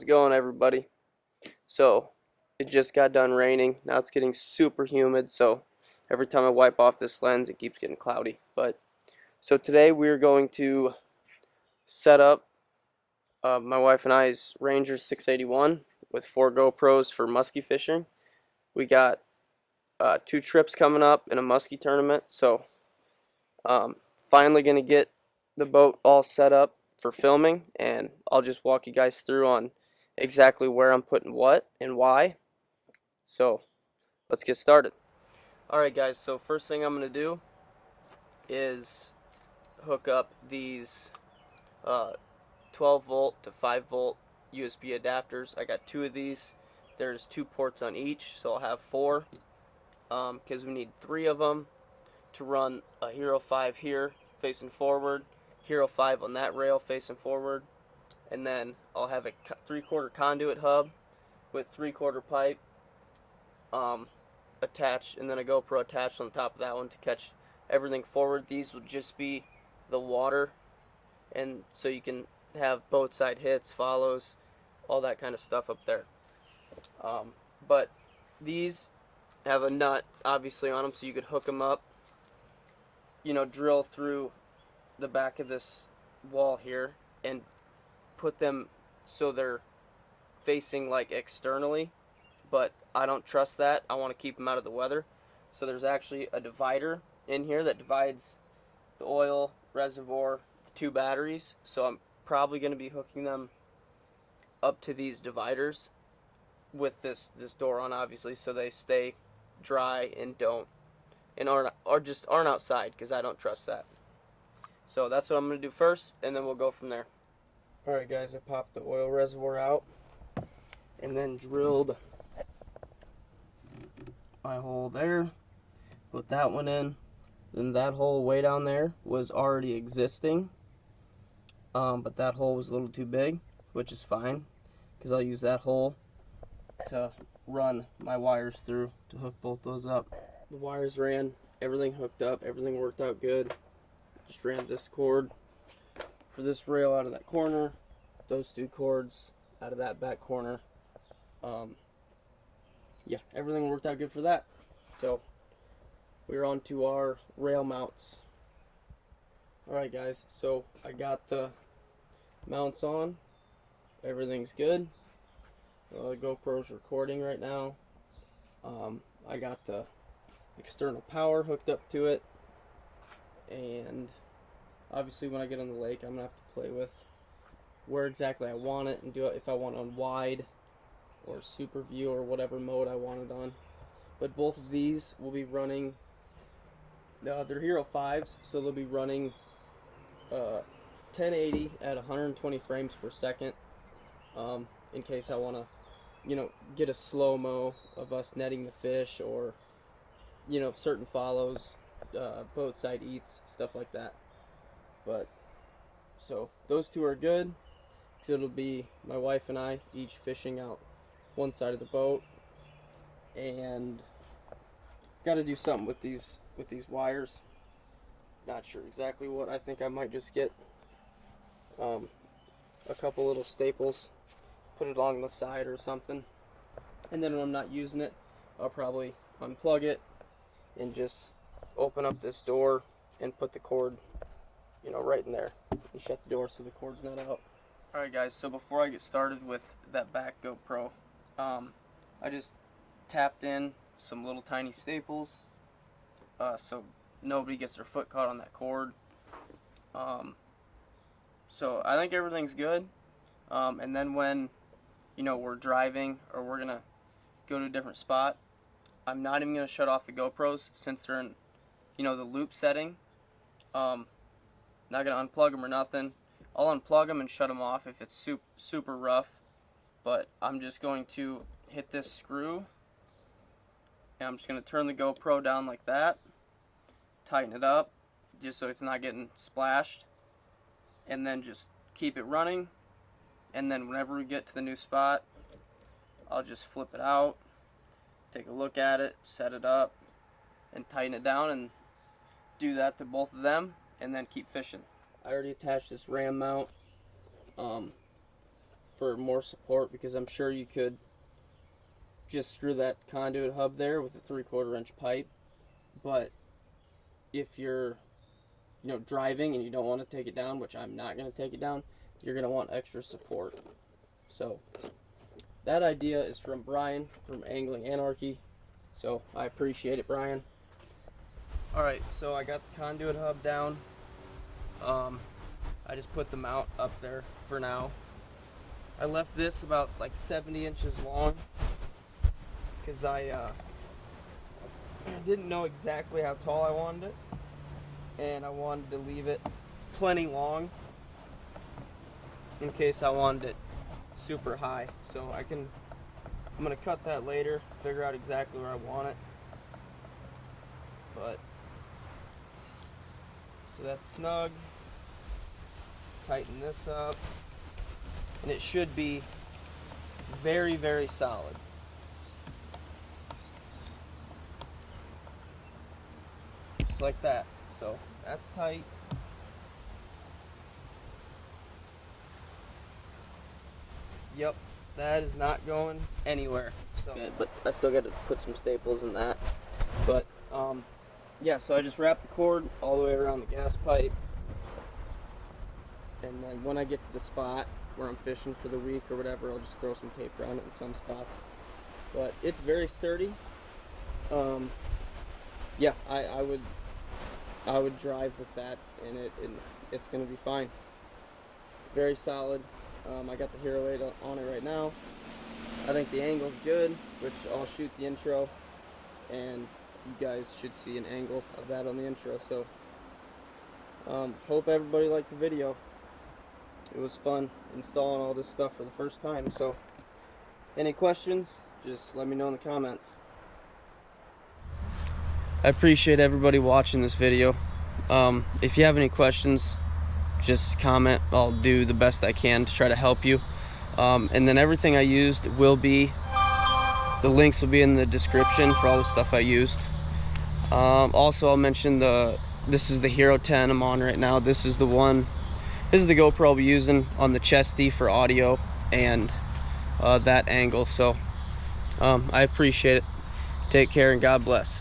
How's it going, everybody? So, it just got done raining. Now it's getting super humid, so every time I wipe off this lens, it keeps getting cloudy. So today we're going to set up my wife and I's Ranger 681 with 4 GoPros for muskie fishing. We got 2 trips coming up in a muskie tournament, so finally going to get the boat all set up for filming, and I'll just walk you guys through on exactly where I'm putting what and why. So let's get started. Alright guys, so first thing I'm going to do is hook up these 12 volt to 5 volt USB adapters. I got 2 of these. There's 2 ports on each, so I'll have 4 because we need 3 of them to run a Hero 5 here facing forward, Hero 5 on that rail facing forward, and then I'll have a 3/4 conduit hub with 3/4 pipe attached, and then a GoPro attached on top of that one to catch everything forward. These will just be the water, and so you can have boat side hits, follows, all that kind of stuff up there. But these have a nut obviously on them, so you could hook them up, drill through the back of this wall here and put them so they're facing like externally, but I don't trust that. I want to keep them out of the weather. So there's actually a divider in here that divides the oil reservoir, the 2 batteries. So I'm probably going to be hooking them up to these dividers with this door on, obviously, so they stay dry and aren't outside, because I don't trust that. So that's what I'm going to do first, and then we'll go from there. Alright guys, I popped the oil reservoir out and then drilled my hole there, put that one in. Then that hole way down there was already existing, but that hole was a little too big, which is fine, because I'll use that hole to run my wires through to hook both those up. The wires ran, everything hooked up, everything worked out good. Just ran this cord for this rail out of that corner, those 2 cords out of that back corner. Yeah, everything worked out good for that. So we're on to our rail mounts. Alright guys, so I got the mounts on, everything's good. The GoPro's recording right now. I got the external power hooked up to it, and obviously when I get on the lake I'm going to have to play with where exactly I want it and do it, if I want it on wide or super view or whatever mode I want it on. But both of these will be running, they're Hero 5s, so they'll be running 1080 at 120 frames per second, in case I want to get a slow-mo of us netting the fish, or certain follows, boat side eats, stuff like that. But so those 2 are good, so it'll be my wife and I each fishing out one side of the boat, and got to do something with these wires. Not sure exactly what. I think I might just get a couple little staples, put it along the side or something, and then when I'm not using it, I'll probably unplug it and just open up this door and put the cord right in there and shut the door so the cord's not out. Alright guys, so before I get started with that back GoPro, I just tapped in some little tiny staples so nobody gets their foot caught on that cord. So I think everything's good, and then when we're driving or we're gonna go to a different spot, I'm not even gonna shut off the GoPros since they're in the loop setting. Not gonna unplug them or nothing. I'll unplug them and shut them off if it's super rough, but I'm just going to hit this screw, and I'm just going to turn the GoPro down like that, tighten it up just so it's not getting splashed, and then just keep it running. And then whenever we get to the new spot, I'll just flip it out, take a look at it, set it up, and tighten it down, and do that to both of them, and then keep fishing. I already attached this ram mount for more support, because I'm sure you could just screw that conduit hub there with a 3/4 inch pipe. But if you're, you know, driving and you don't want to take it down, which I'm not going to take it down, you're going to want extra support. So that idea is from Brian from Angling Anarchy, so I appreciate it, Brian. Alright, so I got the conduit hub down. I just put the mount up there for now. I left this about like 70 inches long because I didn't know exactly how tall I wanted it, and I wanted to leave it plenty long in case I wanted it super high. So I'm gonna cut that later, figure out exactly where I want it. But so that's snug. Tighten this up, and it should be very, very solid. Just like that. So that's tight. Yep, that is not going anywhere. So, but I still got to put some staples in that. But yeah, so I just wrapped the cord all the way around the gas pipe, and then when I get to the spot where I'm fishing for the week or whatever, I'll just throw some tape around it in some spots. But it's very sturdy. Yeah, I would drive with that, and it's gonna be fine. Very solid. I got the hero 8 on it right now. I think the angle's good, which I'll shoot the intro, and you guys should see an angle of that on the intro. So hope everybody liked the video. It was fun installing all this stuff for the first time. So any questions, just let me know in the comments. I appreciate everybody watching this video. If you have any questions, just comment. I'll do the best I can to try to help you. And then everything I used will be, the links will be in the description for all the stuff I used. Also, I'll mention this is the Hero 10 I'm on right now. This is the GoPro I'll be using on the CHESTY for audio and that angle. So I appreciate it. Take care and God bless.